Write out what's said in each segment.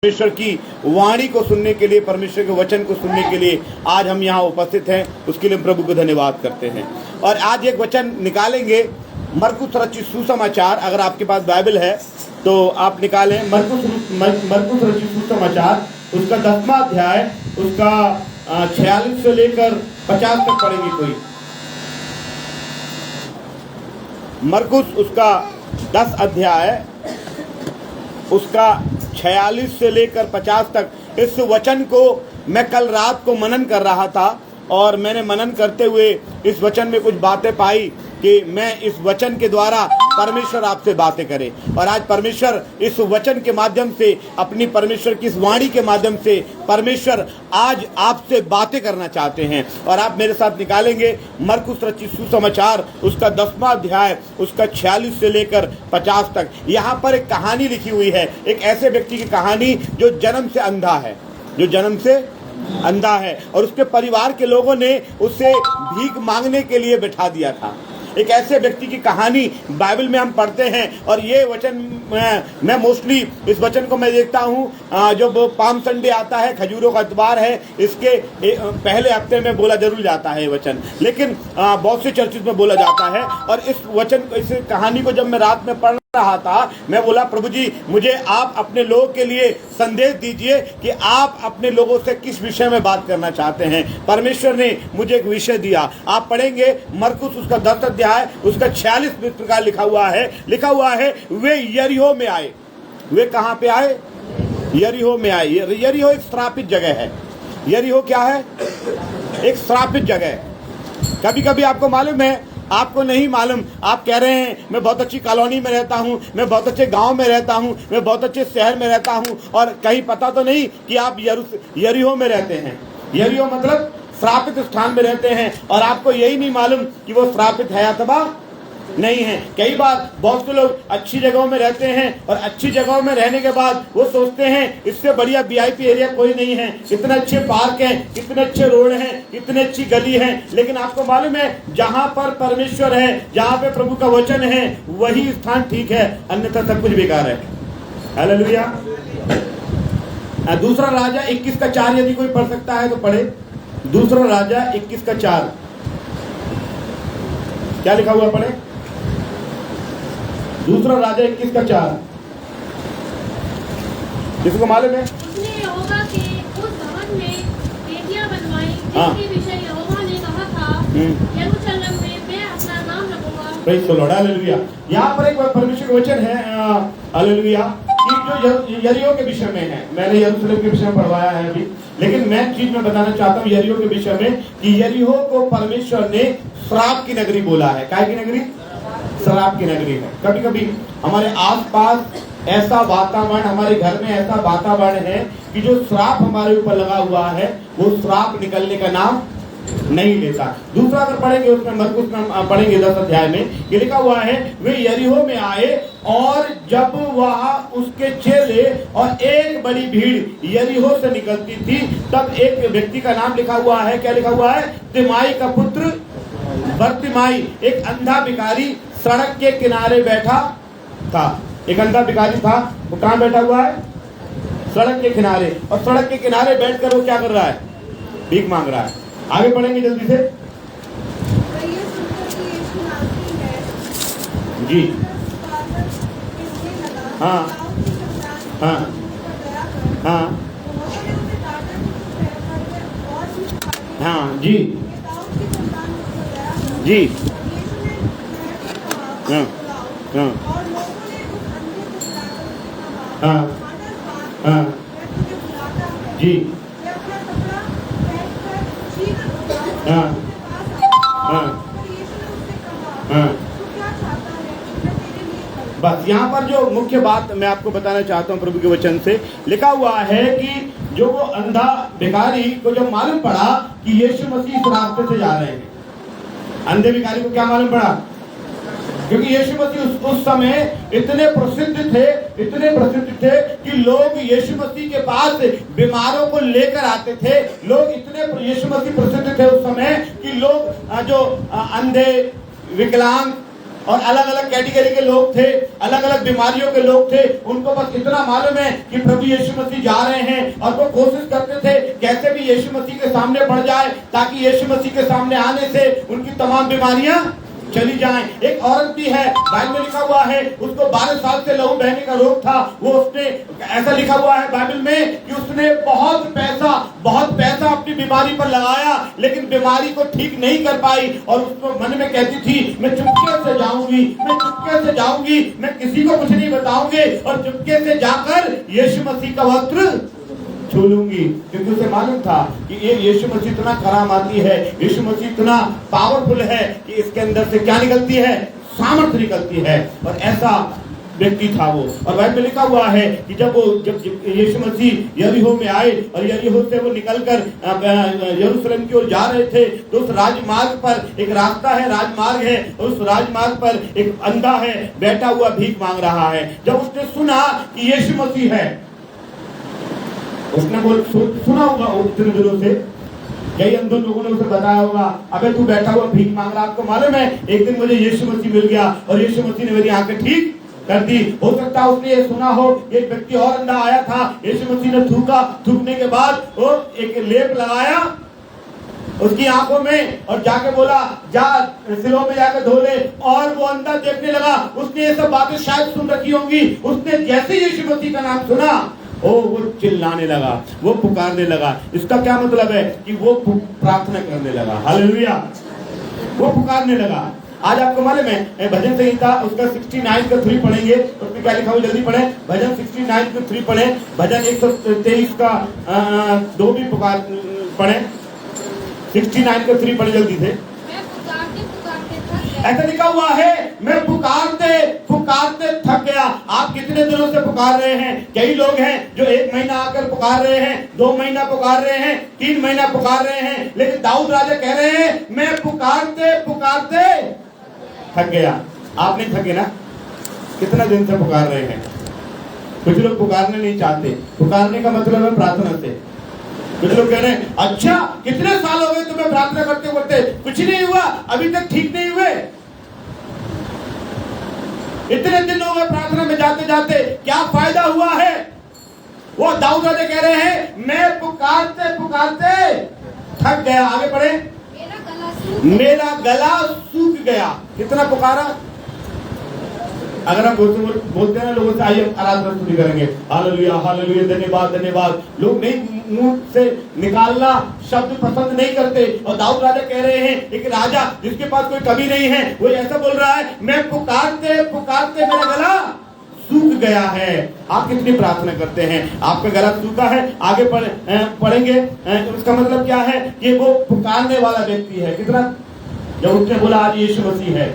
परमेश्वर की वाणी को सुनने के लिए, परमेश्वर के वचन को सुनने के लिए आज हम यहाँ उपस्थित हैं। उसके लिए प्रभु को धन्यवाद करते हैं। और आज एक वचन निकालेंगे, मरकुस रचित सुसमाचार। अगर आपके पास बाइबल है तो आप निकालें मरकुस रचित सुसमाचार, उसका 10वां अध्याय, उसका 46 से लेकर 50 तक पढ़ेंगे कोई। मरकुस उसका 10 अध्याय, उसका 46 से लेकर 50 तक। इस वचन को मैं कल रात को मनन कर रहा था और मैंने मनन करते हुए इस वचन में कुछ बातें पाई कि मैं इस वचन के द्वारा परमेश्वर आपसे बातें करे। और आज परमेश्वर इस वचन के माध्यम से, अपनी परमेश्वर की इस वाणी के माध्यम से परमेश्वर आज आपसे बातें करना चाहते हैं। और आप मेरे साथ निकालेंगे मरकुस रचित सुसमाचार, उसका 10वां अध्याय, उसका 46 से लेकर 50 तक। यहाँ पर एक कहानी लिखी हुई है, एक ऐसे व्यक्ति की कहानी जो जन्म से अंधा है, जो जन्म से अंधा है और उसके परिवार के लोगों ने उसे भीख मांगने के लिए बैठा दिया था। एक ऐसे व्यक्ति की कहानी बाइबल में हम पढ़ते हैं। और ये वचन मैं मोस्टली इस वचन को मैं देखता हूँ जब पाम संडे आता है, खजूरों का इतवार है, इसके पहले हफ्ते में बोला जरूर जाता है ये वचन, लेकिन बहुत से चर्चिस में बोला जाता है। और इस वचन, इस कहानी को जब मैं रात में पढ़ रहा था, मैं बोला प्रभु जी, मुझे आप अपने लोगों के लिए संदेश दीजिए कि आप अपने लोगों से किस विषय में बात करना चाहते हैं। परमेश्वर ने मुझे एक विषय दिया। आप पढ़ेंगे मरकुस उसका 10 अध्याय, उसका 46 प्रकार लिखा हुआ है वे यरीहो में आए। वे कहाँ पे आए? यरीहो में आए। यरीहो एक श्रापित जगह है। यरीहो क्या है? एक श्रापित जगह है। कभी कभी आपको मालूम है, आपको नहीं मालूम, आप कह रहे हैं मैं बहुत अच्छी कॉलोनी में रहता हूँ, मैं बहुत अच्छे गांव में रहता हूँ, मैं बहुत अच्छे शहर में रहता हूँ, और कहीं पता तो नहीं कि आप यरीहो में रहते हैं। यरीहो मतलब श्रापित स्थान में रहते हैं और आपको यही नहीं मालूम कि वो श्रापित है अथवा नहीं है। कई बार बहुत से लोग अच्छी जगहों में रहते हैं और अच्छी जगहों में रहने के बाद वो सोचते हैं इससे बढ़िया वीआईपी एरिया कोई नहीं है, इतने अच्छे पार्क हैं, इतने अच्छे रोड हैं, इतने अच्छी गली हैं। लेकिन आपको मालूम है, जहाँ पर परमेश्वर है, जहाँ पे प्रभु का वचन है, वही स्थान ठीक है, अन्यथा सब कुछ बेकार है। हालेलुया। दूसरा राजा 21 का 4 यदि कोई पढ़ सकता है तो पढ़े। दूसरा राजा 21 का 4 क्या लिखा हुआ पढ़े? दूसरा राजा 21 का 4। किसको मालूम है? उसने यहोवा के उस भवन में वेदियां बनवाई जिसके विषय यहोवा ने कहा था, यरूशलेम में मैं अपना नाम रखूंगा। Praise the Lord. हालेलुया। यहाँ पर एक परमेश्वर का वचन है, हालेलुया, कि जो यरीहो के विषय में है। मैंने यरूशलेम के विषय में पढ़वाया है अभी, लेकिन मैं चीज में बताना चाहता हूँ यरीहो के विषय में कि यरीहो को परमेश्वर ने श्राप की नगरी बोला है। क्या की नगरी? शराब की नगरी है। कभी कभी हमारे आसपास ऐसा वातावरण, हमारे घर में ऐसा वातावरण है कि जो श्राप हमारे ऊपर लगा हुआ है वो श्राप निकलने का नाम नहीं लेता। दूसरा अगर पढ़ेंगे, उसमें मरकुस में पढ़ेंगे 10 अध्याय में, ये लिखा हुआ है वे यरीहो में आए और जब वह उसके चेले और एक बड़ी भीड़ यरीहो से निकलती थी, तब एक व्यक्ति का नाम लिखा हुआ है। क्या लिखा हुआ है? तिमाई का पुत्र बर्तिमाई, एक अंधा भिखारी सड़क के किनारे बैठा था। एक अंधा भिखारी था, वो कहाँ बैठा हुआ है? सड़क के किनारे। और सड़क के किनारे बैठकर वो क्या कर रहा है? भीख मांग रहा है। आगे पढ़ेंगे जल्दी से जी। हाँ हाँ हाँ हाँ जी जी हाँ हाँ हाँ हाँ जी हाँ हाँ हाँ। बस यहाँ पर जो मुख्य बात मैं आपको बताना चाहता हूँ, प्रभु के वचन से लिखा हुआ है कि जो वो अंधा भिखारी को जब मालूम पड़ा कि यीशु मसीह इस रास्ते से जा रहे हैं, अंधे भिखारी को क्या मालूम पड़ा? क्योंकि यीशु मसीह उस समय इतने प्रसिद्ध थे कि लोग यीशु मसीह के पास बीमारों को लेकर आते थे। लोग इतने यीशु मसीह प्रसिद्ध थे उस समय कि लोग जो अंधे, विकलांग, और अलग अलग कैटेगरी के लोग थे, अलग अलग बीमारियों के लोग थे। उनको बस इतना मालूम है कि प्रभु यीशु मसीह जा रहे हैं, और वो कोशिश करते थे कैसे भी यीशु मसीह के सामने बढ़ जाए, ताकि यीशु मसीह के सामने आने से उनकी तमाम बीमारियां चली जाएं। एक औरत भी है, बाइबल में लिखा हुआ है, उसको 12 साल से लहू बहने का रोग था। वो उसने, ऐसा लिखा हुआ है बाइबल में कि उसने बहुत पैसा अपनी बीमारी पर लगाया, लेकिन बीमारी को ठीक नहीं कर पाई। और उसको मन में कहती थी, मैं चुपके से जाऊंगी, मैं किसी को कुछ नहीं बताऊंगी, और चुपके से जाकर यीशु मसीह का वस्त्र छू लूंगी। क्योंकि उसे मालूम था कि ये यीशु मसीह इतना करामाती है, यीशु मसीह इतना पावरफुल है कि इसके अंदर से क्या निकलती है, सामर्थ निकलती है। और ऐसा व्यक्ति था वो। और बाइबल में लिखा हुआ है कि जब यीशु मसीह यरीहो में आए, और यरीहो से वो निकलकर यरूशलेम की ओर जा रहे थे, तो उस राजमार्ग पर एक रास्ता है, राजमार्ग है, और उस राजमार्ग पर एक अंधा है, बैठा हुआ भीख मांग रहा है। जब उसने सुना कि यीशु मसीह है, उसने सुना होगा उतने दिनों से, कई अंधों लोगों ने उसे बताया होगा, अबे तू बैठा हुआ भीख मांग रहा, आपको मालूम है एक दिन मुझे यीशु मसीह मिल गया, और यीशु मसीह ने मेरी आंखें ठीक कर दी। हो सकता है उसने ये सुना हो, एक व्यक्ति और अंधा आया था, यीशु मसीह ने थूकने के बाद वो एक लेप लगाया उसकी आंखों में, और जाके बोला जा सिलों में जाकर धो ले, और वो अंधा देखने लगा। उसने ये सब बातें शायद सुन रखी होंगी। उसने जैसे यीशु मसीह का नाम सुना, वो चिल्लाने लगा, वो पुकारने लगा। इसका क्या मतलब है कि वो प्रार्थना करने लगा। हालेलुया, वो पुकारने लगा। आज आपको मालूम है भजन संहिता उसका 69 का 3 पढ़ेंगे, उसमें क्या लिखा हुआ, जल्दी पढ़े। भजन 69 का 3 पढ़े, भजन 123 का 2 भी पढ़े, 69 का 3 पढ़े जल्दी से। ऐसा लिखा हुआ है, मैं पुकारते थक गया। आप कितने दिनों से पुकार रहे हैं? कई लोग हैं जो 1 महीना आकर पुकार रहे हैं, 2 महीना पुकार रहे हैं, 3 महीना पुकार रहे हैं, लेकिन दाऊद राजा कह रहे हैं मैं पुकारते थक गया। आप नहीं थके ना? कितना दिन से पुकार रहे हैं? कुछ लोग पुकारने नहीं चाहते। पुकारने का मतलब है प्रार्थना से। कुछ लोग कह रहे हैं अच्छा कितने साल हो गए तुम्हें प्रार्थना करते, कुछ नहीं हुआ, अभी तक ठीक नहीं हुए, इतने दिन हो गए प्रार्थना में जाते जाते, क्या फायदा हुआ है? वो दाऊद राजा कह रहे हैं मैं पुकारते थक गया। आगे बढ़े, मेरा गला सूख गया। कितना पुकारा? अगर हम बोलते हैं लोगों से आइए आराधना स्तुति करेंगे, हालेलुया हालेलुया, धन्यवाद, लोग नहीं मुंह से निकालना शब्द पसंद नहीं करते। और दाऊद राजा कह रहे हैं, एक राजा जिसके पास कोई कमी नहीं है, वो ऐसा बोल रहा है मैं पुकारते मेरा गला सूख गया है। आप कितनी प्रार्थना करते हैं? आपका गला सूखा है? आगे पढ़ेंगे। उसका मतलब क्या है कि वो पुकारने वाला व्यक्ति है। कितना, जब उसने बोला आज यीशु मसीह है,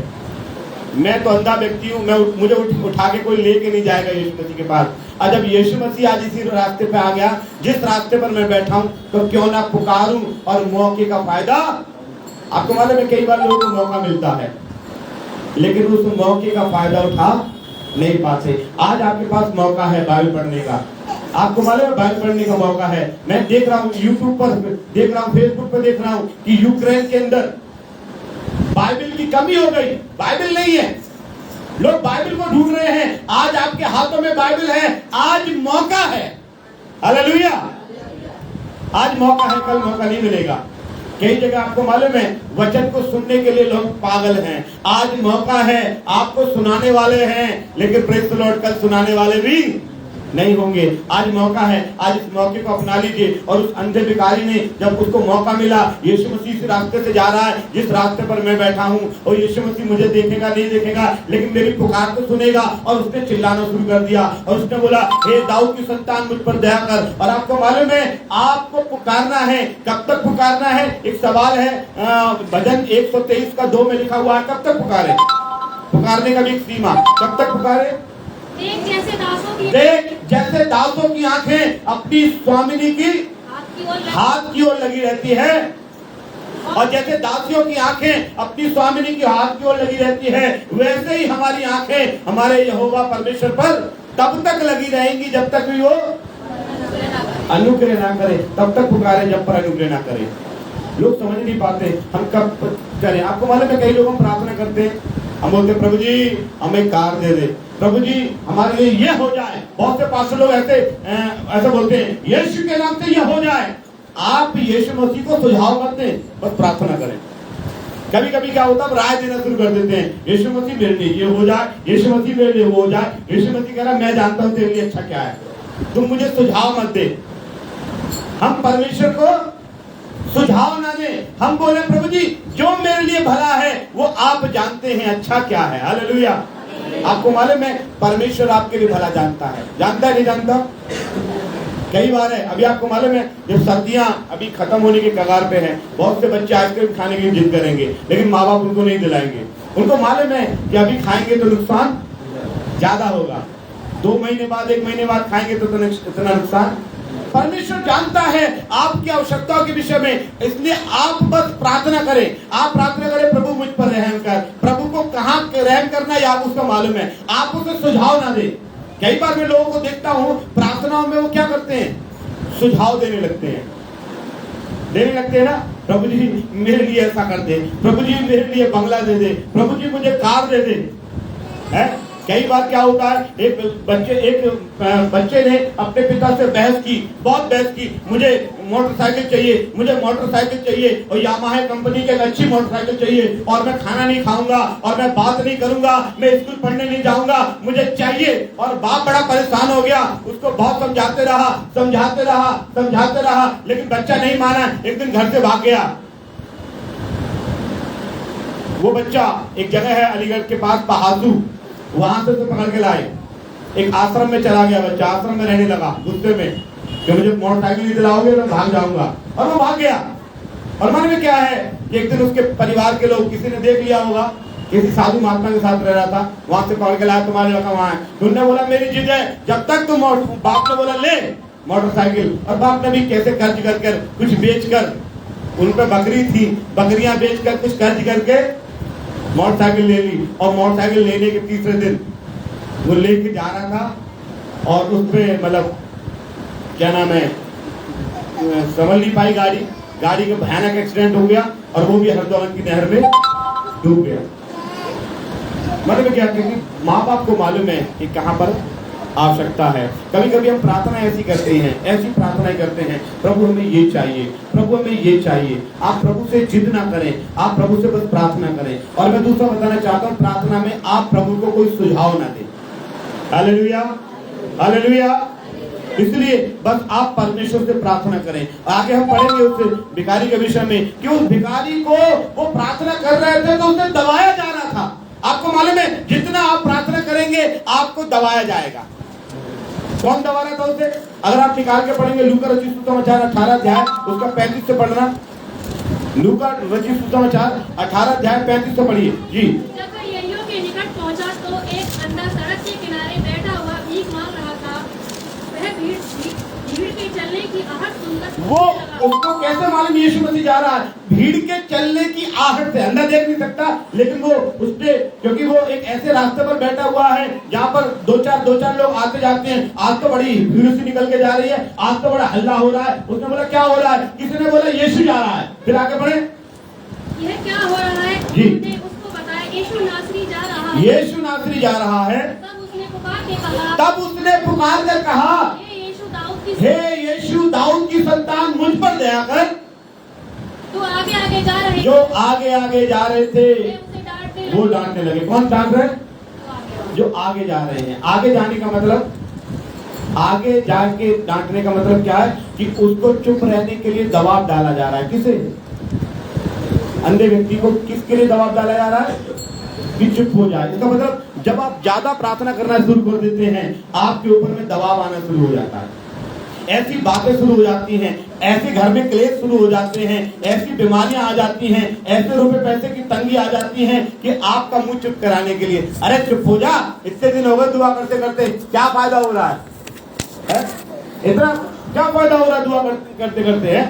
मैं तो अंधा व्यक्ति हूँ, मुझे उठा के कोई लेके नहीं जाएगा यीशु मसीह के पास। और जब यीशु मसीह आज इसी रास्ते पे आ गया, जिस रास्ते पर मैं बैठा हूँ, तो क्यों ना पुकारूं और मौके का फायदा। आपको मालूम है कई बार लोगों को मौका मिलता है, लेकिन उस मौके का फायदा उठा नहीं पाते। आज आपके पास मौका है बाइबल पढ़ने का। आपको मालूम है बाइबल पढ़ने का मौका है। मैं देख रहा हूँ यूट्यूब पर देख रहा हूँ, फेसबुक पर देख रहा हूँ कि यूक्रेन के अंदर बाइबल की कमी हो गई, बाइबल नहीं है, लोग बाइबल को ढूंढ रहे हैं। आज आपके हाथों में बाइबल है, आज मौका है। हालेलुया, आज मौका है, कल मौका नहीं मिलेगा। कई जगह आपको मालूम है वचन को सुनने के लिए लोग पागल हैं। आज मौका है, आपको सुनाने वाले हैं, लेकिन प्रेज़ द लॉर्ड कल सुनाने वाले भी नहीं होंगे। आज मौका है, आज इस मौके को अपना लीजिए। और उस अंधे भिखारी ने जब उसको मौका मिला, यीशु मसीह इस रास्ते से जा रहा है जिस रास्ते पर मैं बैठा हूँ, और यीशु मसीह मुझे देखेगा नहीं देखेगा, लेकिन मेरी पुकार को सुनेगा। और उसने चिल्लाना शुरू कर दिया, और उसने बोला हे दाऊद की संतान मुझ पर दया कर। और आपको मालूम है आपको पुकारना है, कब तक पुकारना है? एक सवाल है, भजन 123 का 2 में लिखा हुआ है, कब तक पुकारे? पुकारने का भी एक सीमा, कब तक पुकारे? देख जैसे दासों की आंखें अपनी स्वामिनी की हाथ की ओर लगी रहती है, और जैसे दासियों की आंखें अपनी स्वामिनी की हाथ की ओर लगी रहती है, वैसे ही हमारी आंखें हमारे यहोवा परमेश्वर पर तब तक लगी रहेंगी जब तक भी वो अनुग्रह ना करे। तब तक पुकारे जब पर अनुग्रह ना करे। लोग समझ नहीं पाते हम कब करें। आपको मालूम है कई लोग हम प्रार्थना करते हैं, हम बोलते प्रभु जी हमें कार दे दे, प्रभु जी हमारे लिए ये हो जाए। बहुत से पास्टर लोग ऐसे बोलते हैं यीशु के नाम से ये हो जाए। आप यीशु मसीह को सुझाव मत दें, बस प्रार्थना करें। कभी कभी क्या होता है, राय देना शुरू कर देते हैं, यीशु मसीह मेरे लिए ये हो जाए, यीशु मसीह मेरे लिए वो हो जाए। यीशु मसीह कह रहा मैं जानता हूं तेरे लिए अच्छा क्या है, तुम मुझे सुझाव मत दे। हम परमेश्वर को सुझाव ना दे, हम बोले प्रभु जी जो मेरे लिए भला है वो आप जानते हैं अच्छा क्या है। हालेलुया। आपको मालूम है परमेश्वर आपके लिए भला जानता है, जानता है नहीं जानता? कई बार है, अभी आपको मालूम है जब सर्दियां अभी खत्म होने के कगार पे हैं, बहुत से बच्चे आइसक्रीम खाने की जिद करेंगे, लेकिन माँ बाप उनको नहीं दिलाएंगे। उनको मालूम है कि अभी खाएंगे तो नुकसान ज्यादा होगा, 2 महीने बाद 1 महीने बाद खाएंगे तो इतना नुकसान। परमेश्वर जानता है आपकी आवश्यकताओं के विषय में, इसलिए आप बस प्रार्थना करें। आप प्रार्थना करें प्रभु मुझ पर रहम कर। प्रभु को कहाँ रहम करना है आप उसका मालूम है, आप उसे सुझाव ना दे। कई बार मैं लोगों को देखता हूँ प्रार्थनाओं में वो क्या करते हैं, सुझाव देने लगते हैं ना, प्रभु जी मेरे लिए ऐसा कर दे, प्रभु जी मेरे लिए बंगला दे दे, प्रभु जी मुझे कार दे दे। है कई बार क्या होता है, एक बच्चे ने अपने पिता से बहुत बहस की, मुझे मोटरसाइकिल चाहिए, मुझे मोटरसाइकिल चाहिए और यामाहा कंपनी की एक अच्छी मोटरसाइकिल चाहिए, और मैं खाना नहीं खाऊंगा और मैं बात नहीं करूंगा, मैं स्कूल पढ़ने नहीं जाऊंगा, मुझे चाहिए। और बाप बड़ा परेशान हो गया, उसको बहुत समझाते रहा, लेकिन बच्चा नहीं माना। एक दिन घर से भाग गया। वो बच्चा एक जगह है अलीगढ़ के पास पहासू, वहां से पकड़ के लाए, एक आश्रम में चला गया बच्चा, आश्रम में रहने लगा गुस्से में कि मुझे मोटरसाइकिल नहीं दिलाओगे तो भाग जाऊंगा, और वो भाग गया। और मन में क्या है कि एक दिन उसके परिवार के लोग, किसी ने देख लिया होगा, किसी साधु महात्मा के साथ रह रहा था, वहां से पकड़ के लाया, तुम्हारे लड़का वहां है। तुमने बोला मेरी जिद है, जब तक तुम, बाप ने बोला ले मोटरसाइकिल, और बाप ने भी कैसे कर्ज कर कुछ बेच कर, उन पर बकरी थी, बकरियां बेच कर कुछ कर्ज करके मोटरसाइकिल ले ली। और मोटरसाइकिल लेने के तीसरे दिन वो लेके जा रहा था, और उस पे मतलब क्या नाम है, संभल नहीं पाई गाड़ी का भयानक एक्सीडेंट हो गया, और वो भी हरदौलत की नहर में डूब गया। मतलब क्या, क्योंकि माँ बाप को मालूम है कि कहाँ पर आवश्यकता है। कभी कभी हम प्रार्थना ऐसी करते हैं, ऐसी प्रार्थनाएं करते हैं, प्रभु हमें ये चाहिए, प्रभु हमें ये चाहिए। आप प्रभु से जिद ना करें, आप प्रभु से बस प्रार्थना करें। और मैं दूसरा बताना चाहता हूँ, प्रार्थना में आप प्रभु को कोई सुझाव ना दें। Hallelujah, hallelujah. इसलिए बस आप परमेश्वर से प्रार्थना करें। आगे हम पढ़ेंगे उस भिखारी के विषय में कि उस भिखारी को वो प्रार्थना कर रहे थे तो उसे दबाया जा रहा था। आपको मालूम है जितना आप प्रार्थना करेंगे आपको दबाया जाएगा। कौन दबा रहा था उसे? अगर आप निकाल के पढ़ेंगे लूका रचित सुसमाचार 18 अध्याय उसका 35 से पढ़ना। लूका रचित सुसमाचार 18 अध्याय 35 से पढ़िए जी। जब वह यरीहो के निकट पहुंचा तो एक अंधा सड़क के किनारे बैठा हुआ भीख मांग रहा था। वह भीड़ के चलने की आहट सुनकर वो उसको कैसे मालूम यीशु मसीह जा रहा है? भीड़ के चलने की आहट से। अंधा देख नहीं सकता, लेकिन वो उसने, क्योंकि वो एक ऐसे रास्ते पर बैठा हुआ है जहाँ पर दो चार लोग आते जाते हैं। आज तो बड़ी भीड़ से निकल के जा रही है, आज तो बड़ा हल्ला हो रहा है। उसने बोला क्या हो रहा है? किसी ने बोला यीशु जा रहा है। फिर आगे बढ़े, यह क्या हो रहा है? जी उसको बताया यीशु नासरी जा रहा है। यीशु नासरी जा रहा है। तब उसने पुकार कर कहा, हे यीशु दाऊद की संतान मुझ पर दया कर। तो आगे आगे जा रहे, जो आगे आगे जा रहे थे वो डांटने लगे। कौन डांट रहे? जो आगे जा रहे हैं। आगे जाने का मतलब, आगे जाके डांटने का मतलब क्या है कि उसको चुप रहने के लिए दबाव डाला जा रहा है। किसे? अंधे व्यक्ति को किसके लिए दबाव डाला जा रहा है कि चुप हो जाए। इसका मतलब जब आप ज्यादा प्रार्थना करना शुरू कर देते हैं आपके ऊपर में दबाव आना शुरू हो जाता है, ऐसी बातें शुरू हो जाती हैं, ऐसे घर में क्लेश शुरू हो जाते हैं, ऐसी बीमारियां आ जाती हैं, ऐसे रुपए पैसे की तंगी आ जाती है कि आपका मुंह चुप कराने के लिए, अरे चुप हो जा, इतने दिन हो गए दुआ करते करते, क्या फायदा हो रहा है? इतना क्या फायदा हो रहा है दुआ करते करते है?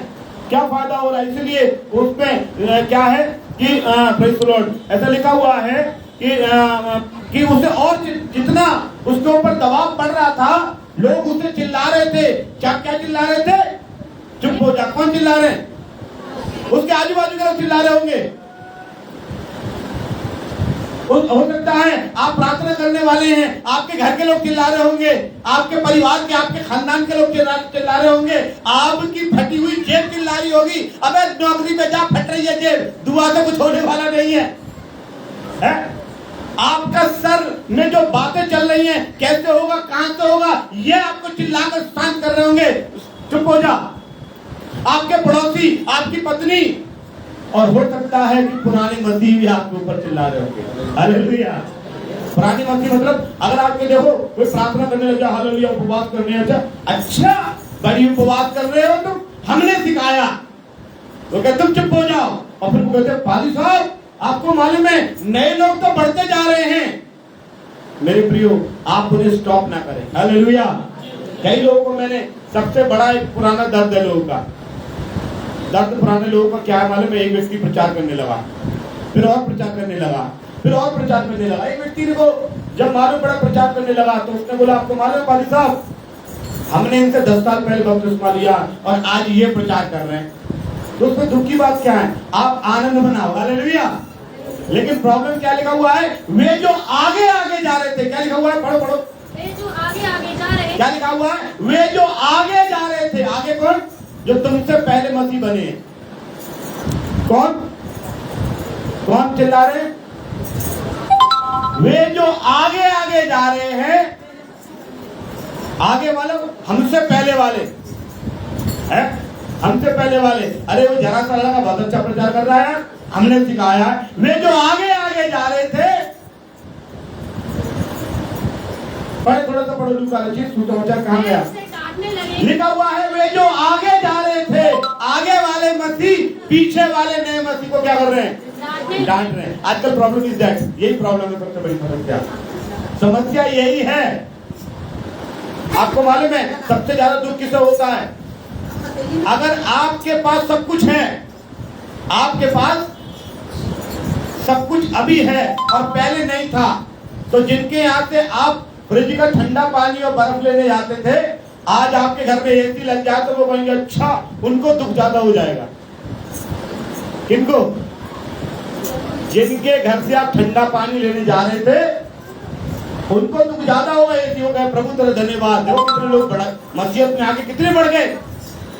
क्या फायदा हो रहा है? इसलिए उसमें क्या है कि प्रेज़ द लॉर्ड, ऐसा लिखा हुआ है कि उसे और जितना उसके ऊपर दबाव पड़ रहा था, लोग उसे चिल्ला रहे थे। क्या चिल्ला रहे थे? चुप हो जा। कौन चिल्ला रहे हैं? उसके आजू बाजू के लोग चिल्ला रहे होंगे। हो सकता है आप प्रार्थना करने वाले हैं, आपके घर के लोग चिल्ला रहे होंगे, आपके परिवार के, आपके खानदान के लोग चिल्ला रहे होंगे, आपकी फटी हुई जेब चिल्ला रही होगी, अबे नौकरी पे जा, फट रही है जेब, दुआ से कुछ होने वाला नहीं है, है? आपका सर में जो बातें चल रही हैं, कैसे होगा, कहां से होगा, ये आपको चिल्लाकर शांत कर रहे होंगे, चुप हो जा। आपके पड़ोसी, आपकी पत्नी, और हो सकता है कि पुराने मसीह भी आपके ऊपर चिल्ला रहे होंगे। हालेलुया। पुराने मसीह मतलब अगर आपके देखो कोई प्रार्थना करने लग जाए, हालेलुया, उपवास करने अच्छा, अच्छा बड़ी उपवास कर रहे हो तुम, हमने सिखाया, तो कहते तुम चुप हो जाओ। और फिर कहते पाली साहब आपको मालूम है नए लोग तो बढ़ते जा रहे हैं। मेरे प्रियो, आप उन्हें स्टॉप ना करें। हालेलुया। कई लोगों को मैंने, सबसे बड़ा एक पुराना दर्द है लोगों का, दर्द पुराने लोगों का क्या है मालूम है? एक व्यक्ति प्रचार करने लगा, फिर और प्रचार करने लगा, फिर और प्रचार करने लगा। एक व्यक्ति को जब मालूम बड़ा प्रचार करने लगा तो उसने बोला आपको मालूम है पाली साहब, हमने इनसे 10 साल पहले बपतिस्मा लिया और आज ये प्रचार कर रहे हैं। तो उसमें दुख की बात क्या है? आप आनंद मनाओ। हालेलुया। लेकिन प्रॉब्लम क्या लिखा हुआ है? वे जो आगे आगे जा रहे थे, क्या लिखा हुआ है? पढ़ो पढ़ो। वे जो आगे आगे जा रहे, क्या लिखा हुआ है? वे जो आगे जा रहे थे। आगे कौन? जो तुमसे पहले मसीह बने हैं। कौन कौन चिल्ला रहे हैं? वे जो आगे आगे जा रहे हैं, आगे वाले हमसे पहले वाले है, हमसे पहले वाले। अरे वो जरा सा लड़का बहुत अच्छा प्रचार कर रहा है, हमने सिखाया। वे जो आगे आगे जा रहे थे, पढ़े थोड़ा सा पढ़ो लूका रचित सुसमाचार कहाँ गया? लिखा हुआ है वे जो आगे जा रहे थे, आगे वाले मसीह पीछे वाले नए मसीह को क्या कर रहे हैं? डांट रहे हैं। आजकल प्रॉब्लम इज दैट, यही प्रॉब्लम है, सबसे बड़ी समस्या। समस्या यही है। आपको मालूम है सबसे ज्यादा दुख किसे होता है? अगर आपके पास सब कुछ है, आपके पास सब कुछ अभी है और पहले नहीं था, तो जिनके यहाँ से आप फ्रिज का ठंडा पानी और बर्फ लेने जाते थे, आज आपके घर में एसी लग जाए तो वो कहेंगे अच्छा, उनको दुख ज्यादा हो जाएगा। किनको? जिनके घर से आप ठंडा पानी लेने जा रहे थे, उनको दुख ज्यादा होगा। एसी हो गए, प्रभु तेरा धन्यवाद। देखो कितने लोग बड़ा मसीहत में आगे कितने बढ़ गए।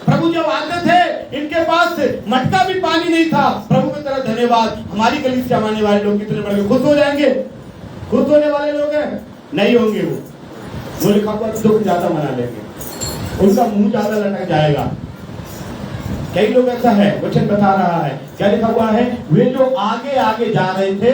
प्रभु जब आते थे इनके पास मटका भी पानी नहीं था, प्रभु की तरह धन्यवाद। हमारी गली से आने वाले लोग कितने बढ़ गए। खुश हो जाएंगे? खुश होने वाले लोग हैं? नहीं होंगे। वो लिखा हुआ दुख ज्यादा मना लेंगे, उनका मुंह ज्यादा लटक जाएगा। कई लोग ऐसा है, वचन बता रहा है, क्या लिखा हुआ है? वे जो आगे आगे जा रहे थे,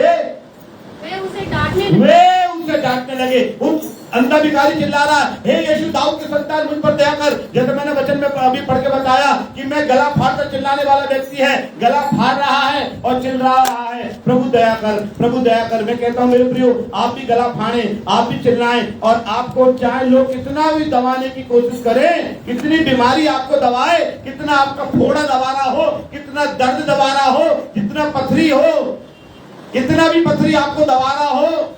वे उसे डांटने लगे। उस अंधा भिखारी चिल्ला रहा, हे यीशु दाऊद के संतान मुझ पर दया कर। जैसे मैंने वचन में अभी पढ़ के बताया कि मैं गला फाड़ कर चिल्लाने वाला व्यक्ति है, गला फाड़ रहा है और चिल्ला रहा है, प्रभु दया कर, प्रभु दया कर। मैं कहता हूँ मेरे प्रियो, आप भी गला फाड़ें, आप भी चिल्लाएं, और आपको चाहे लोग कितना भी दबाने की कोशिश करें, कितनी बीमारी आपको दबाए, कितना आपका फोड़ा दबा रहा हो, कितना दर्द दबा रहा हो, कितना पथरी हो, कितना भी पथरी आपको दबा रहा हो,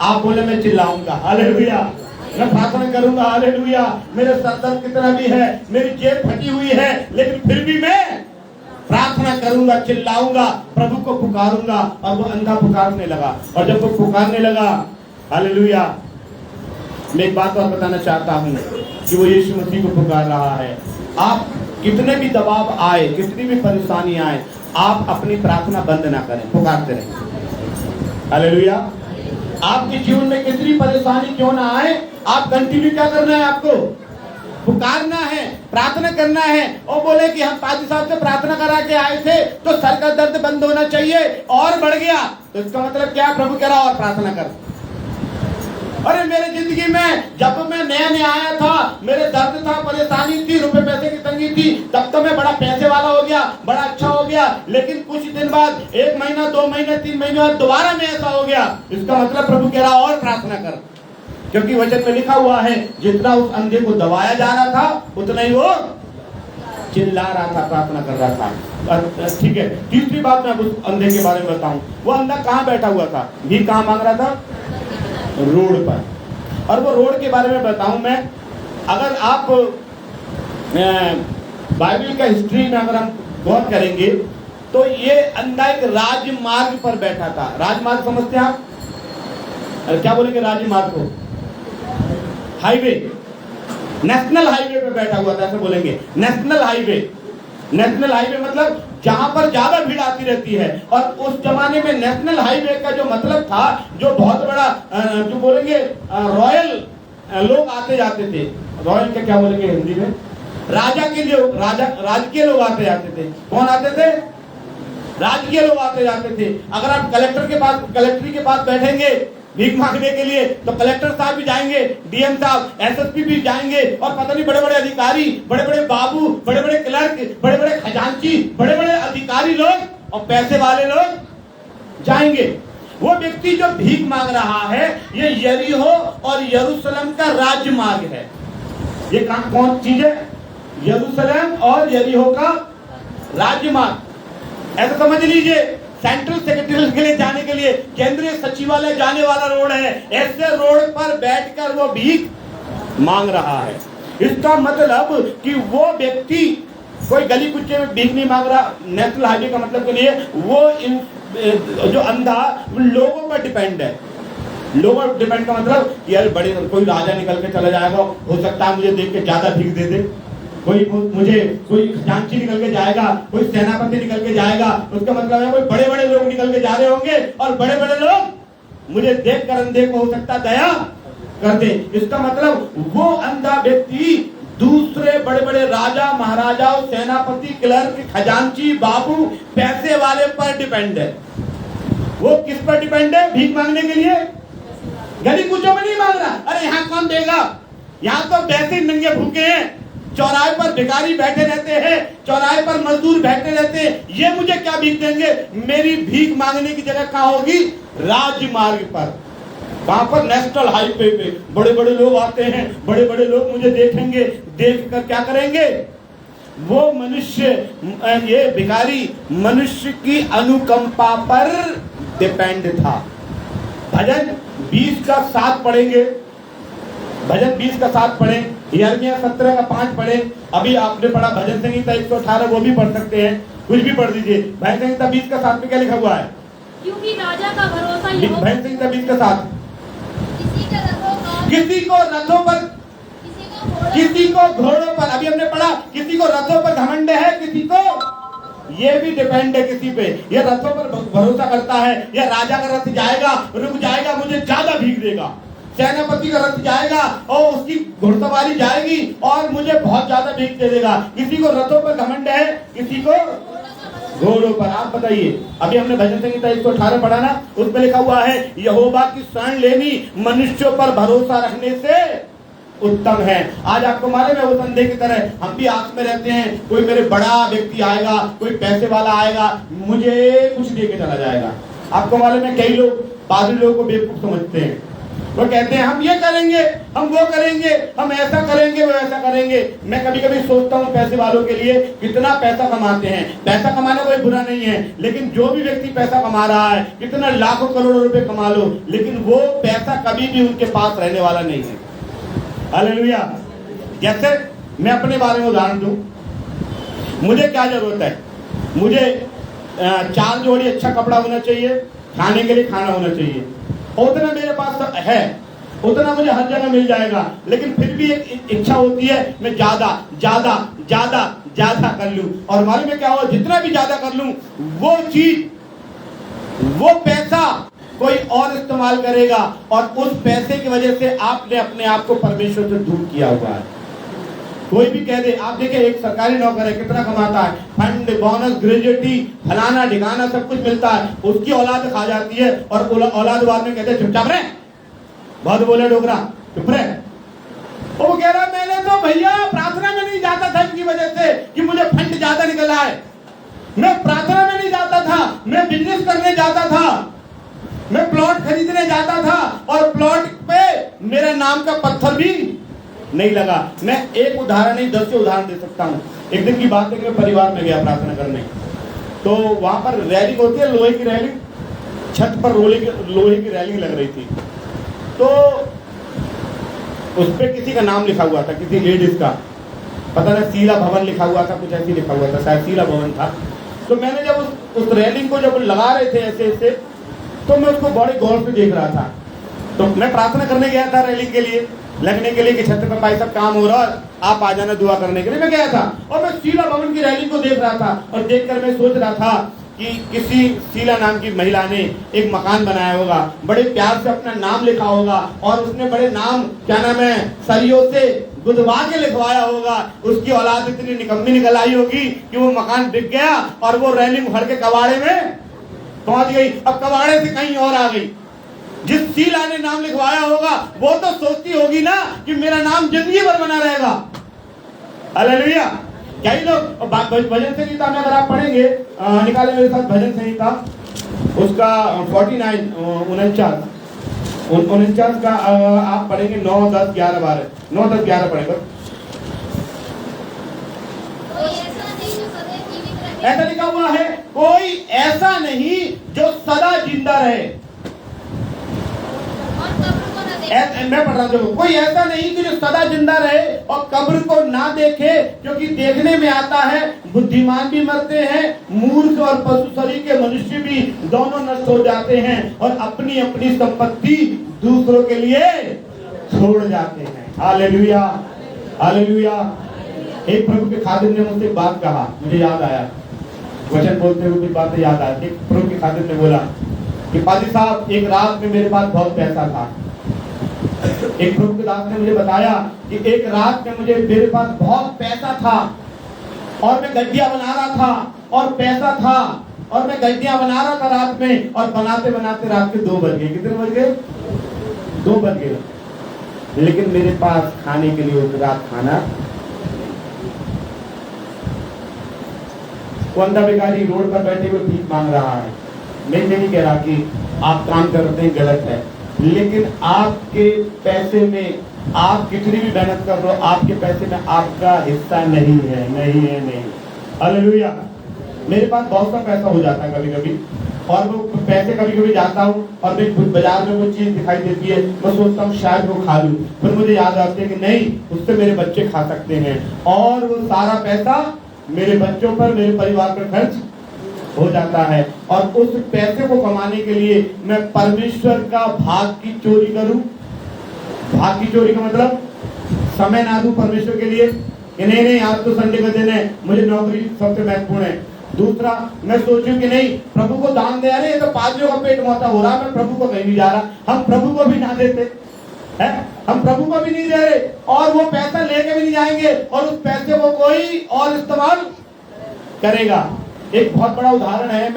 आप बोले मैं चिल्लाऊंगा। हालेलुया। मैं प्रार्थना करूंगा। हालेलुया। मेरे सर दर्द कितना भी है, मेरी जेब फटी हुई है, लेकिन फिर भी मैं प्रार्थना करूंगा, चिल्लाऊंगा, प्रभु को पुकारूंगा। और वो अंधा पुकारने लगा, और जब वो पुकारने लगा, हालेलुया, मैं एक बात और बताना चाहता हूं कि वो यीशु मसीह को पुकार रहा है। आप कितने भी दबाव आए, कितनी भी परेशानी आए, आप अपनी प्रार्थना बंद ना करें, पुकारते रहें। हालेलुया। आपके जीवन में कितनी परेशानी क्यों ना आए, आप कंटिन्यू क्या करना है? आपको पुकारना है, प्रार्थना करना है। और बोले कि हम पादी साहब से प्रार्थना करा के आए थे तो सर का दर्द बंद होना चाहिए और बढ़ गया, तो इसका मतलब क्या? प्रभु कह रहा और प्रार्थना कर। अरे मेरे जिंदगी में जब मैं नया नया आया था, मेरे दर्द था, परेशानी थी, रुपए पैसे की तंगी थी, तब तो मैं बड़ा पैसे वाला हो गया, बड़ा अच्छा हो गया। लेकिन कुछ दिन बाद, 1 महीना, 2 महीने, 3 महीने बाद दोबारा मैं ऐसा हो गया। इसका मतलब प्रभु कह रहा और प्रार्थना कर, क्योंकि वचन में लिखा हुआ है जितना उस अंधे को दबाया जा रहा था, उतना ही वो चिल्ला रहा था, प्रार्थना कर रहा था। ठीक है। तीसरी बात मैं उस अंधे के बारे में बताऊं। वो अंधा कहाँ बैठा हुआ था? भी कहाँ मांग रहा था? रोड पर। और वो रोड के बारे में बताऊं मैं, अगर आप बाइबल का हिस्ट्री में अगर हम गौर करेंगे तो ये अंधा एक राजमार्ग पर बैठा था। राजमार्ग समझते हैं आप? अरे क्या बोलेंगे राजमार्ग को? हाईवे, नेशनल हाईवे पे बैठा हुआ था, ऐसे बोलेंगे नेशनल हाईवे। नेशनल हाईवे मतलब जहां पर ज्यादा भीड़ आती रहती है। और उस जमाने में नेशनल हाईवे का जो मतलब था, जो बहुत बड़ा जो बोलेंगे रॉयल लोग आते जाते थे। रॉयल के क्या बोलेंगे हिंदी में? राजा के लिए, राजकीय लोग आते जाते थे। कौन आते थे? राजकीय लोग आते जाते थे। अगर आप कलेक्ट्री के पास बैठेंगे भीख मांगने के लिए, तो कलेक्टर साहब भी जाएंगे, डीएम साहब, एसएसपी भी जाएंगे, और पता नहीं बड़े बड़े अधिकारी, बड़े बड़े बाबू, बड़े बड़े क्लर्क, बड़े बड़े खजांची, बड़े बड़े अधिकारी लोग और पैसे वाले लोग जाएंगे। वो व्यक्ति जो भीख मांग रहा है, ये यरीहो और यरूशलेम का राजमार्ग है। ये कौन चीज है? यरूशलेम और यरीहो का राजमार्ग। ऐसा समझ लीजिए, सेंट्रल सेक्रेटरी के लिए जाने के लिए केंद्रीय सचिवालय जाने वाला रोड है। ऐसे रोड पर बैठकर वो भीख मांग रहा है। इसका मतलब कि वो व्यक्ति कोई गली कुच्चे में भीख नहीं मांग रहा। नेशनल हाईवे का मतलब के लिए वो जो अंधा लोगों पर डिपेंड है। लोगों पर डिपेंड का मतलब यार बड़े कोई राजा निकल के चला जाएगा, हो सकता है मुझे देख के ज्यादा भीख दे दे, कोई खजांची निकल के जाएगा, कोई सेनापति निकल के जाएगा। उसका मतलब है कोई बड़े बड़े लोग निकल के जा रहे होंगे और बड़े बड़े लोग मुझे देख कर अंधे को हो सकता दया कर दे। इसका मतलब वो अंधा व्यक्ति दूसरे बड़े बड़े राजा महाराजाओं, सेनापति, क्लर्क, खजांची, बाबू, पैसे वाले पर डिपेंड है। वो किस पर डिपेंड है भीख मांगने के लिए? गली कुचों में नहीं मांग रहा। अरे यहाँ कौन देगा? यहाँ तो वैसे नंगे भूखे हैं, चौराहे पर भिखारी बैठे रहते हैं, चौराहे पर मजदूर बैठे रहते हैं। ये मुझे क्या भीख देंगे? मेरी भीख मांगने की जगह कहाँ होगी? राजमार्ग पर। वहां पर नेशनल हाईवे पे बड़े बड़े लोग आते हैं, बड़े बड़े लोग मुझे देखेंगे, देख कर क्या करेंगे? वो मनुष्य, ये भिखारी मनुष्य की अनुकंपा पर डिपेंड था। भजन 20 का 7 पढ़ेंगे, भजन 20 का 7 पढ़े, यिर्मयाह 17 का 5 पढ़े। अभी आपने पढ़ा भजन संहिता 118, वो भी पढ़ सकते हैं, कुछ भी पढ़ दीजिए। भजन संहिता 20 का 7 में क्या लिखा हुआ है? क्योंकि राजा का भरोसा यहोवा। भजन संहिता 20 का 7, किसी को रथों पर, किसी को घोड़ों पर। अभी हमने पढ़ा किसी को रथों पर घमंड है, किसी को ये भी डिपेंड है किसी पे। ये रथों पर भरोसा करता है, या राजा का रथ जाएगा, रुक जाएगा, मुझे ज्यादा भीख देगा। सेनापति का रथ जाएगा और उसकी घुड़सवारी जाएगी और मुझे बहुत ज्यादा भीख दे देगा। किसी को रथों पर घमंड है, किसी को घोड़ों पर। आप बताइए, अभी हमने भजन संहिता 118 पढ़ा ना, उसमें लिखा हुआ है यहोवा की शरण लेनी मनुष्यों पर भरोसा रखने से उत्तम है। आज आपको मालूम है, वो अंधे की तरह हम भी आस में रहते हैं, कोई मेरे बड़ा व्यक्ति आएगा, कोई पैसे वाला आएगा, मुझे कुछ दे के चला जाएगा। आपको मालूम है कई लोग बादल लोगों को बेवकूफ समझते हैं। वो कहते हैं हम ये करेंगे, हम वो करेंगे, हम ऐसा करेंगे, वो ऐसा करेंगे। मैं कभी कभी सोचता हूँ पैसे वालों के लिए, कितना पैसा कमाते हैं। पैसा कमाना कोई बुरा नहीं है, लेकिन जो भी व्यक्ति पैसा कमा रहा है, कितना लाखों करोड़ों रुपए कमा लो, लेकिन वो पैसा कभी भी उनके पास रहने वाला नहीं है। हालेलुया। जैसे मैं अपने बारे में उदाहरण दूं, मुझे क्या जरूरत है? मुझे 4 जोड़ी अच्छा कपड़ा होना चाहिए, खाने के लिए खाना होना चाहिए, उतना मेरे पास है, उतना मुझे हर जगह मिल जाएगा। लेकिन फिर भी एक इच्छा होती है मैं ज्यादा ज्यादा ज्यादा ज्यादा कर लूं। और मालूम है क्या हो, जितना भी ज्यादा कर लूं, वो चीज, वो पैसा कोई और इस्तेमाल करेगा, और उस पैसे की वजह से आपने अपने आप को परमेश्वर से दूर किया हुआ है। कोई भी कह दे, आप देखिए एक सरकारी नौकर है, कितना कमाता है, फंड, बोनस, ग्रेजुएटी, फलाना ढिकाना सब कुछ मिलता है, उसकी औलाद खा जाती है, और औलाद बाद में कहते हैं चुपचाप रहे, बहुत बोले डोगरा, चुप रहे। वो कह रहा मैंने तो भैया प्रार्थना में नहीं जाता था इनकी वजह से कि मुझे फंड ज्यादा निकला है। मैं प्रार्थना में नहीं जाता था, मैं बिजनेस करने जाता था, मैं प्लॉट खरीदने जाता था, और प्लॉट पे मेरे नाम का पत्थर भी नहीं लगा। मैं एक उदाहरण नहीं 10 से उदाहरण दे सकता हूँ। एक दिन की बात है कि मैं परिवार में गया प्रार्थना करने, तो वहां पर रैलिंग होती है, लोहे की रैलिंग, छत पर लोहे की रैलिंग लग रही थी। तो उस पर किसी का नाम लिखा हुआ था, किसी लेडीज का, पता नहीं शीला भवन लिखा हुआ था, कुछ ऐसे लिखा हुआ था, शायद शीला भवन था। तो मैंने जब उस रैलिंग को जब लगा रहे थे ऐसे ऐसे, तो मैं उसको बड़े गौर से देख रहा था। तो मैं प्रार्थना करने गया था रैली के लिए, लगने के लिए कि छत्र पे भाई सब काम हो रहा है, आप आ जाना दुआ करने के लिए। मैं गया था और मैं शीला भवन की रैली को देख रहा था और देखकर मैं सोच रहा था कि किसी शीला नाम की महिला ने एक मकान बनाया होगा, बड़े प्यार से अपना नाम लिखा होगा और उसने बड़े नाम क्या नाम है सरियों से गुदवा के लिखवाया होगा। उसकी औलाद इतनी निकम्मी निकल आई होगी कि वो मकान बिक गया और वो रैली उखड़ के कबाड़े में पहुंच गई। अब कबाड़े से कहीं और आ गई। जिस शीला ने नाम लिखवाया होगा वो तो सोचती होगी ना कि मेरा नाम जिंदगी भर बना रहेगा। हालेलुया। कई लोग भजन संहिता में अगर आप पढ़ेंगे, निकाले मेरे साथ भजन संहिता उसका 49 49 का आप पढ़ेंगे 9, 10, 11, 12 9, 10, 11 पढ़ेंगे। ऐसा लिखा हुआ है, कोई ऐसा नहीं जो सदा जिंदा रहे। मैं पढ़ रहा हूँ, कोई ऐसा नहीं कि जो सदा जिंदा रहे और कब्र को ना देखे, क्योंकि देखने में आता है बुद्धिमान भी मरते हैं, मूर्ख और पशु शरीर के मनुष्य भी दोनों नष्ट हो जाते हैं और अपनी अपनी संपत्ति दूसरों के लिए छोड़ जाते हैं। Hallelujah, hallelujah. एक प्रभु के खादिम ने मुझसे बात कहा, मुझे याद आया, वचन बोलते हुए कुछ बातें याद आई। एक प्रभु के खादिम ने बोला कि पादी साहब, एक रात में मेरे पास बहुत पैसा था। एक प्रभु के दास ने मुझे बताया कि एक रात में मेरे पास बहुत पैसा था और मैं गड्डियां बना रहा था और पैसा था और मैं गड्डियां बना रहा था रात में, और बनाते बनाते रात के 2 बज गए। कितने बज गए? 2 बज गए। लेकिन मेरे पास खाने के लिए उस रात खाना, वो अंधा भिखारी रोड पर बैठे हुए भीख मांग रहा है। मैं नहीं कह रहा कि आप काम करते हैं गलत है, लेकिन आपके पैसे में आप कितनी भी मेहनत कर रहे हो, आपके पैसे में आपका हिस्सा नहीं है, नहीं है, नहीं। हालेलुया। मेरे पास बहुत सा पैसा हो जाता है कभी कभी, और वो पैसे कभी कभी जाता हूँ और मैं बाजार में वो चीज दिखाई देती है, मैं सोचता हूँ शायद वो खा लूं, फिर मुझे याद आती है कि नहीं, उससे मेरे बच्चे खा सकते हैं, और वो सारा पैसा मेरे बच्चों पर, मेरे परिवार पर खर्च हो जाता है। और उस पैसे को कमाने के लिए मैं परमेश्वर का भाग की चोरी करूं। भाग की चोरी का मतलब समय ना दूं परमेश्वर के लिए कि नहीं आज तो संडे का दिन है, मुझे नौकरी सबसे महत्वपूर्ण है। दूसरा, मैं सोचूं कि नहीं, प्रभु को दान दे रहे, ये तो पादरियों का पेट मोटा हो रहा, मैं प्रभु को कहीं नहीं जा रहा। हम प्रभु को भी ना देते है, हम प्रभु को भी नहीं दे रहे और वो पैसा लेके भी नहीं जाएंगे और उस पैसे को कोई और इस्तेमाल करेगा। एक बहुत बड़ा उदाहरण है,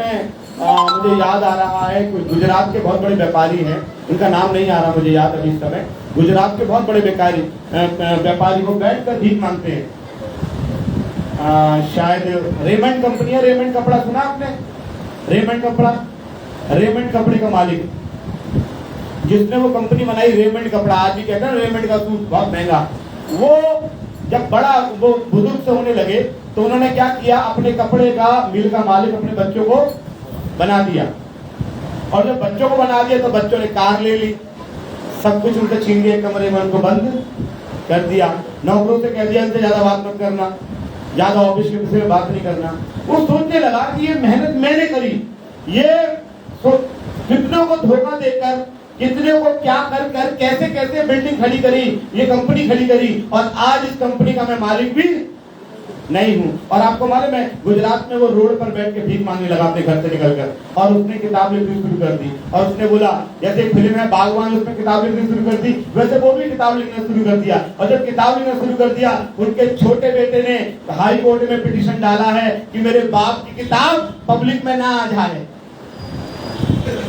मुझे याद आ रहा है, गुजरात के बहुत बड़े व्यापारी हैं, उनका नाम नहीं आ रहा मुझे याद अभी इस समय। गुजरात के बहुत बड़े व्यापारी को बैठ कर भीख मांगते हैं। शायद रेमंड कंपनी है, रेमंड कपड़ा सुना आपने? रेमंड कपड़ा, रेमंड कपड़े का मालिक जिसने वो कंपनी बनाई रेमंड कपड़ा, आज भी कहते हैं रेमंड का सूट बहुत महंगा। वो जब बड़ा वो बुजुर्ग से होने लगे तो उन्होंने क्या किया, अपने कपड़े का मिल का मालिक अपने बच्चों को बना दिया, और जब बच्चों को बना दिया तो बच्चों ने कार ले ली, सब कुछ उनसे छीन के कमरे में उनको बंद कर दिया, नौकरों से कह दिया इनसे ज्यादा बात मत करना, ज्यादा ऑफिस के विषय में बात नहीं करना। वो सोचने लगा कि ये मेहनत मैंने करी, ये कितनों को धोखा देकर, कितने को क्या कर कर कैसे कैसे बिल्डिंग खड़ी करी, ये कंपनी खड़ी करी, और आज इस कंपनी का मैं मालिक भी नहीं हूँ। और आपको मालूम है, गुजरात में वो रोड पर बैठ के भीख मांगने लगा अपने घर से निकलकर, और उसने किताब लिखनी शुरू कर दी। और उसने बोला, जैसे फिल्म है बागवान, उसने किताब लिखनी शुरू कर दी, वैसे वो भी किताब लिखना शुरू कर दिया। और जब किताब लिखना शुरू कर दिया, उनके छोटे बेटे ने हाई कोर्ट में पिटीशन डाला है कि मेरे बाप की किताब पब्लिक में ना आ जाए।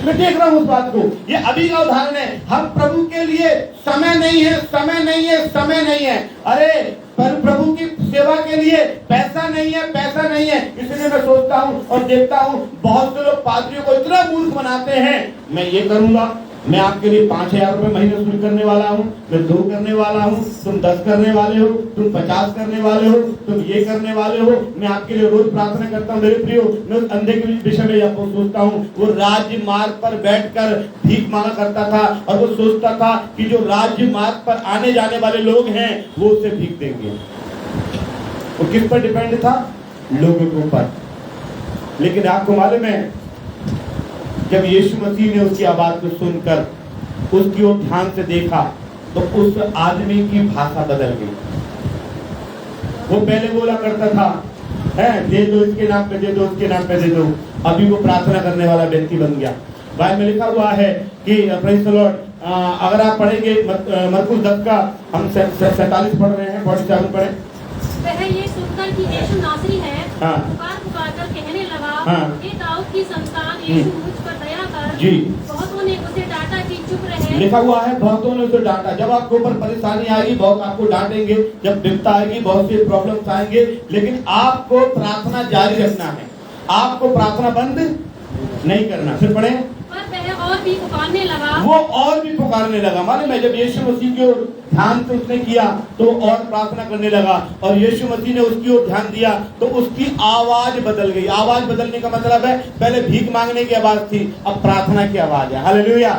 मैं देख रहा हूँ उस बात को, ये अभी का उदाहरण है। हम प्रभु के लिए समय नहीं है, समय नहीं है, समय नहीं है। अरे पर प्रभु की सेवा के लिए पैसा नहीं है, पैसा नहीं है। इसलिए मैं सोचता हूँ और देखता हूँ बहुत से लोग पादरियों को इतना मूर्ख बनाते हैं, मैं ये करूंगा, मैं आपके लिए 5,000 रुपए महीने शुरू करने वाला हूँ, मैं 2 करने वाला हूँ, तुम 10 करने वाले हो, तुम 50 करने वाले हो, तुम ये करने वाले हो, मैं आपके लिए रोज प्रार्थना करता हूँ। मेरे प्रियो, मैं उस अंधे के विषय में आपको सोचता हूँ, वो राज्य मार्ग पर बैठकर भीख मांगा करता था, और वो सोचता था कि जो राज्य मार्ग पर आने जाने वाले लोग हैं वो उसे भीख देंगे। वो किस पर डिपेंड था? लोगों के ऊपर। लेकिन आपको मालूम है, जब यीशु मसीह ने उसकी आवाज को सुनकर उसकी ओर ध्यान से देखा तो उस आदमी की भाषा बदल गई। वो पहले बोला करता था, है दे दो इसके नाम पे, दे दो उसके नाम पे, दे दो, अभी वो प्रार्थना करने वाला व्यक्ति बन गया। बाइबल में लिखा हुआ है कि प्रेज़ द लॉर्ड, अगर आप पढ़ेंगे मरकुस 10 का, हम 47 पढ़ रहे हैं, 47 पढ़े। वह ये सुनकर कि यीशु नासरी है, हाँ। पुकार कर कहने लगा, हाँ। हे दाऊद की संतान, यीशु मुझ पर दया कर। जी। बहुतों ने उसे डांटा कि चुप रहे। लिखा हुआ है बहुतों ने उसे डांटा। जब आपके ऊपर परेशानी आएगी, बहुत आपको डांटेंगे, जब विपदा आएगी, बहुत सी प्रॉब्लम्स आएंगे, लेकिन आपको प्रार्थना जारी रखना है, आपको प्रार्थना बंद नहीं करना। फिर पढ़े, पर वह और भी पुकारने लगा, वो और भी पुकारने लगा। मालूम है, जब यीशु मसीह की ओर ध्यान से उसने किया तो और प्रार्थना करने लगा, और यीशु मसीह ने उसकी ओर ध्यान दिया तो उसकी आवाज बदल गई। आवाज बदलने का मतलब है, पहले भीख मांगने की आवाज थी, अब प्रार्थना की आवाज है। हालेलुया।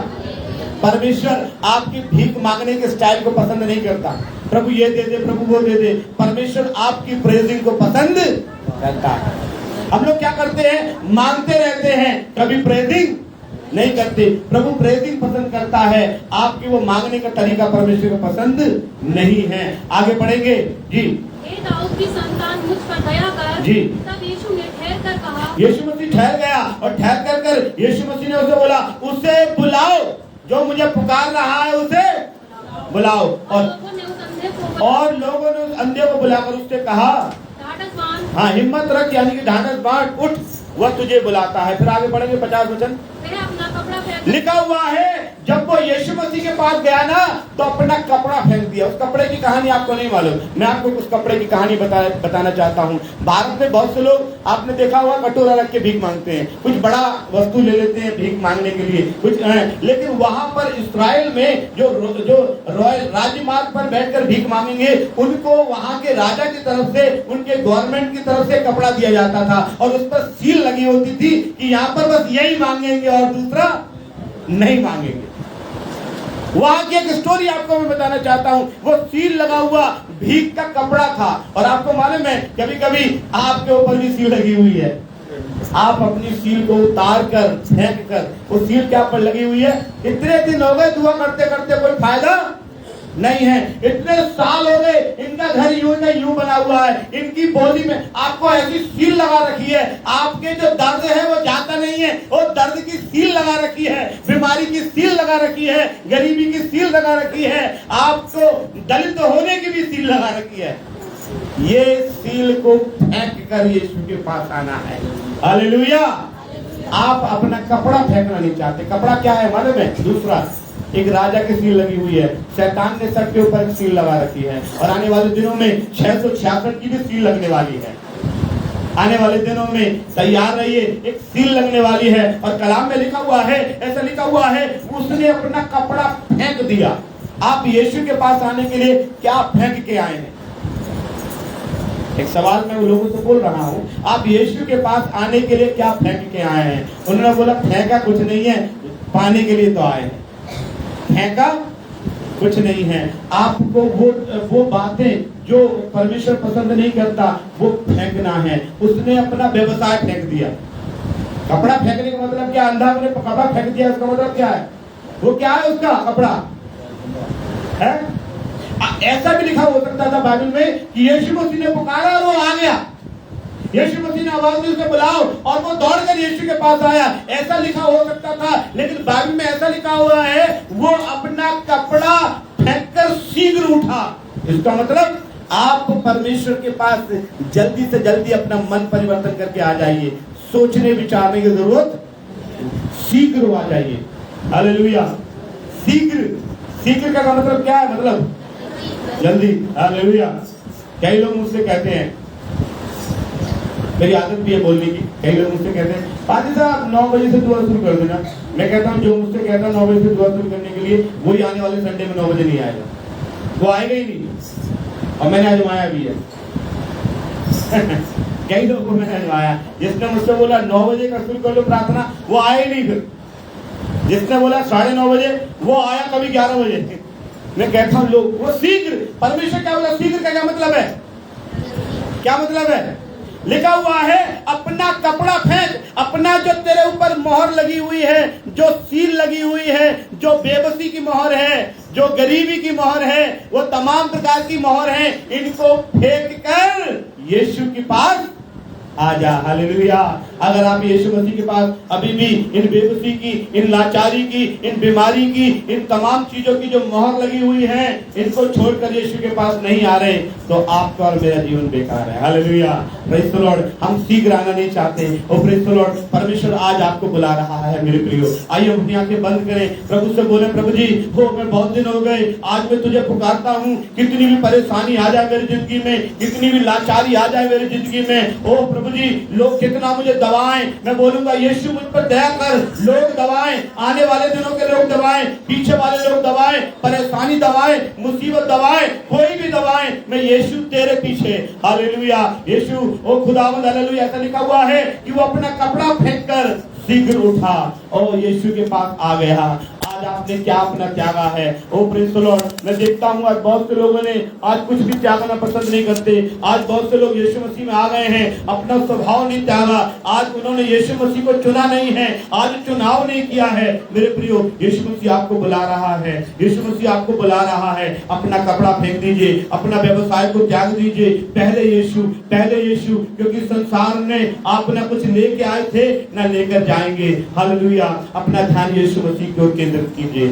परमेश्वर आपकी भीख मांगने के स्टाइल को पसंद नहीं करता, प्रभु ये दे दे, प्रभु वो दे दे। परमेश्वर आपकी प्रेजिंग को पसंद करता है। हम लोग क्या करते हैं, मांगते रहते हैं, कभी प्रेजिंग नहीं करते। प्रभु प्रेजिंग पसंद करता है, आपकी वो मांगने का तरीका परमेश्वर को पसंद नहीं है। आगे पढ़ेंगे जी। हे दाऊद की संतान, मुझ पर दया कर। जी। तब यीशु ने ठहर कर कहा, यीशु मसीह ठहर गया, और ठहर कर यीशु मसीह ने उसे बोला, उसे बुलाओ, जो मुझे पुकार रहा है उसे बुलाओ। और लोगों ने उस अंधे को बुलाकर उससे कहा, ढाढ़स बांध। हाँ, हिम्मत रख, यानी कि ढाढ़स बांध, उठ, वह तुझे बुलाता है। फिर आगे बढ़ेंगे 50 वचन। वह अपना कपड़ा फेंक, लिखा हुआ है, जब वो यीशु मसीह के पास गया ना तो अपना कपड़ा फेंक दिया। उस कपड़े की कहानी आपको नहीं मालूम, मैं आपको उस कपड़े की कहानी बताना चाहता हूँ। भारत में बहुत से लोग, आपने देखा हुआ, कटोरा रख के भीख मांगते हैं, कुछ बड़ा वस्तु ले लेते हैं भीख मांगने के लिए, कुछ लेकिन वहां पर इस्राएल में जो रॉयल राजमार्ग पर बैठकर भीख मांगेंगे, उनको वहां के राजा की तरफ से, उनके गवर्नमेंट की तरफ से कपड़ा दिया जाता था, और उस पर सील लगी होती थी कि यहाँ पर बस यही मांगेंगे और दूसरा नहीं मांगेंगे। वहां की एक स्टोरी आपको मैं बताना चाहता हूं। वो सील लगा हुआ भीख का कपड़ा था, और आपको मालूम है, कभी कभी आपके ऊपर भी सील लगी हुई है। आप अपनी सील को उतार कर, फेंक कर, वो सील क्या पर लगी हुई है। इतने दिन हो गए दुआ करते करते, कोई फायदा नहीं है। इतने साल हो गए, इनका घर यूं का यूं बना हुआ है, इनकी बॉडी में आपको ऐसी सील लगा रखी है, आपके जो दर्द है वो जाता नहीं है, वो दर्द की सील लगा रखी है, बीमारी की सील लगा रखी है, गरीबी की सील लगा रखी है, आपको दलित होने की भी सील लगा रखी है। ये सील को फेंक कर यीशु के पास आना है। हालेलुया। आप अपना कपड़ा फेंकना नहीं चाहते। कपड़ा क्या है मालूम है? दूसरा, एक राजा की सील लगी हुई है, शैतान ने सब के ऊपर सील लगा रखी है, और आने वाले दिनों में 666 की भी सील लगने वाली है। आने वाले दिनों में तैयार रहिए, एक सील लगने वाली है। और कलाम में लिखा हुआ है, ऐसा लिखा हुआ है, उसने अपना कपड़ा फेंक दिया। आप यीशु के पास आने के लिए क्या फेंक के आए हैं? एक सवाल मैं लोगों से बोल रहा हूँ, आप यीशु के पास आने के लिए क्या फेंक के आए हैं? उन्होंने बोला, फेंका कुछ नहीं है, पाने के लिए तो आए हैं। फेंका कुछ नहीं है। आपको वो बातें जो परमेश्वर पसंद नहीं करता, वो फेंकना है। उसने अपना व्यवसाय फेंक दिया। कपड़ा फेंकने का मतलब क्या? अंधा ने कपड़ा फेंक दिया, उसका मतलब क्या है? वो क्या है उसका कपड़ा है? ऐसा भी लिखा हो सकता था बाइबल में कि यीशु मसीह ने पुकारा और वो आ गया। यीशु मसीह ने आवाज दी, उसे बुलाओ, और वो दौड़कर यीशु के पास आया। ऐसा लिखा हो सकता था, लेकिन बाइबल में ऐसा लिखा हुआ है, वो अपना कपड़ा फेंककर शीघ्र उठा। इसका मतलब आप परमेश्वर के पास जल्दी से जल्दी अपना मन परिवर्तन करके आ जाइए। सोचने विचारने की जरूरत, शीघ्र आ जाइए। हालेलुया। शीघ्र, शीघ्र का मतलब क्या है? मतलब जल्दी। हालेलुया। कई लोग मुझसे कहते हैं, मेरी आदत भी है बोलने की, कई लोग मुझसे कहते हैं, पाजी साहब 9 बजे से दुआ शुरू कर देना। मैं कहता हूँ, जो मुझसे कहता है 9 बजे से दुआ शुरू करने के लिए, वही आने वाले संडे में 9 बजे नहीं आएगा। वो आएगा ही नहीं, और मैंने आजमाया भी है। कई लोगों को मैंने आजमाया। जिसने मुझसे बोला 9 बजे का शुरू कर लो प्रार्थना, वो आया ही नहीं। फिर जिसने बोला 9:30 बजे, वो आया कभी 11 बजे। मैं कहता हूँ लोग, वो शीघ्र, परमेश्वर क्या बोला? शीघ्र का क्या मतलब है? क्या मतलब है? लिखा हुआ है अपना कपड़ा फेंक। अपना जो तेरे ऊपर मोहर लगी हुई है, जो सील लगी हुई है, जो बेबसी की मोहर है, जो गरीबी की मोहर है, वो तमाम प्रकार की मोहर है, इनको फेंक कर यीशु के पास आ जा। हालेलुया। अगर आप यीशु मसीह के पास अभी भी इन बेबसी की, इन लाचारी की, इन बीमारी की, इन तमाम चीजों की जो मोहर लगी हुई है, इनको छोड़कर यीशु के पास नहीं आ रहे, तो आपका और मेरा जीवन बेकार है। हालेलुया। Praise the Lord. हम शीघ्र आना नहीं चाहते। और प्रेज़ द लॉर्ड, परमेश्वर आज आपको बुला रहा है मेरे प्रियो। आइए अपनी आंखें बंद करें, प्रभु से बोले, प्रभु जी हो मैं बहुत दिन हो गए, आज मैं तुझे पुकारता हूँ। कितनी भी परेशानी आ जाए मेरी जिंदगी में, कितनी भी लाचारी आ जाए मेरी जिंदगी में, ओ प्रभु जी, लोग कितना मुझे दबाएं, मैं बोलूंगा यीशु मुझ पर दया कर। लोग दबाएं, आने वाले दिनों के लोग दबाएं, पीछे वाले लोग दबाएं, परेशानी दबाएं, मुसीबत दबाएं, कोई भी दबाएं, मैं यीशु तेरे पीछे। हालेलुया। यीशु ओ खुदावंद, हालेलुया। ऐसा लिखा हुआ है कि वो अपना कपड़ा फेंक कर शीघ्र उठा और यीशु के पास आ गया। आज आपने क्या अपना त्यागा है? ओ प्रेज़ द लॉर्ड। मैं देखता हूँ आज बहुत से लोगों ने आज कुछ भी त्यागना पसंद नहीं करते। आज बहुत से लोग यीशु मसीह में आ गए हैं, अपना स्वभाव नहीं त्यागा। आज उन्होंने यीशु मसीह को चुना नहीं है, आज चुनाव नहीं किया है। मेरे प्रियो, यीशु मसीह आपको बुला रहा है, यीशु मसीह आपको बुला रहा है। अपना कपड़ा फेंक दीजिए, अपना व्यवसाय को त्याग दीजिए। पहले यीशु, पहले यीशु, क्योंकि संसार में आप ना कुछ लेके आए थे, ना लेकर जाएंगे। हालेलुया। अपना ध्यान यीशु मसीह की ओर केंद्रित कीजिए।